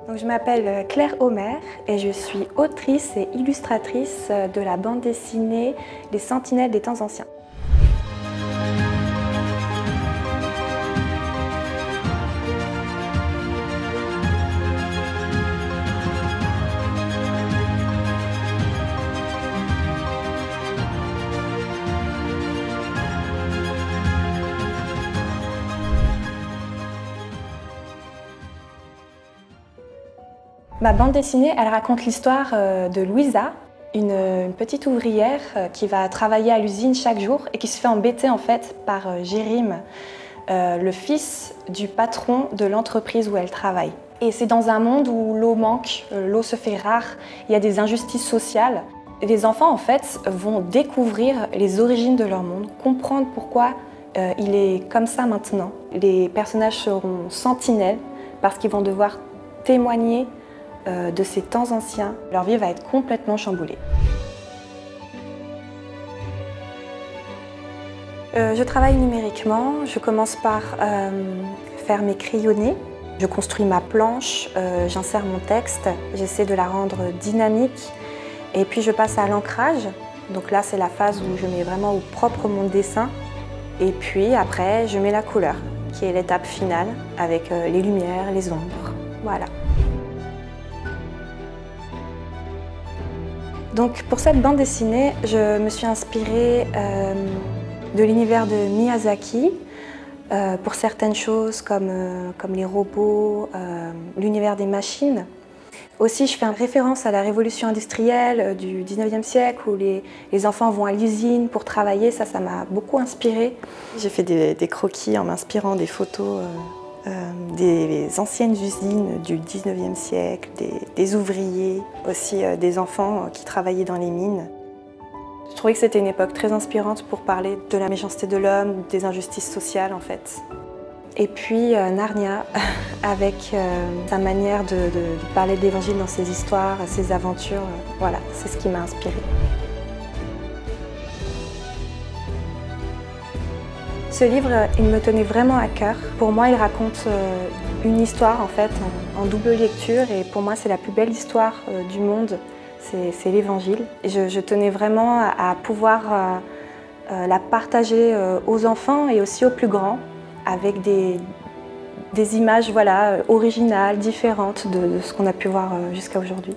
Donc, je m'appelle Claire Homer et je suis autrice et illustratrice de la bande dessinée Les Sentinelles des temps anciens. Ma bande dessinée, elle raconte l'histoire de Louisa, une petite ouvrière qui va travailler à l'usine chaque jour et qui se fait embêter en fait par Jérim, le fils du patron de l'entreprise où elle travaille. Et c'est dans un monde où l'eau manque, l'eau se fait rare, il y a des injustices sociales. Les enfants en fait vont découvrir les origines de leur monde, comprendre pourquoi il est comme ça maintenant. Les personnages seront sentinelles parce qu'ils vont devoir témoigner de ces temps anciens. Leur vie va être complètement chamboulée. Je travaille numériquement. Je commence par faire mes crayonnés. Je construis ma planche, j'insère mon texte, j'essaie de la rendre dynamique et puis je passe à l'ancrage. Donc là, c'est la phase où je mets vraiment au propre mon dessin et puis après, je mets la couleur, qui est l'étape finale avec les lumières, les ombres. Voilà. Donc pour cette bande dessinée, je me suis inspirée de l'univers de Miyazaki pour certaines choses comme les robots, l'univers des machines. Aussi, je fais référence à la révolution industrielle du 19e siècle où les enfants vont à l'usine pour travailler. Ça m'a beaucoup inspirée. J'ai fait des croquis en m'inspirant des photos des anciennes usines du 19e siècle, des ouvriers, aussi des enfants qui travaillaient dans les mines. Je trouvais que c'était une époque très inspirante pour parler de la méchanceté de l'homme, des injustices sociales en fait. Et puis Narnia, avec sa manière de parler de l'Évangile dans ses histoires, ses aventures, voilà, c'est ce qui m'a inspirée. Ce livre, il me tenait vraiment à cœur. Pour moi, il raconte une histoire en fait, en double lecture et pour moi, c'est la plus belle histoire du monde, c'est l'Évangile. Et je tenais vraiment à pouvoir la partager aux enfants et aussi aux plus grands avec des images voilà, originales, différentes de ce qu'on a pu voir jusqu'à aujourd'hui.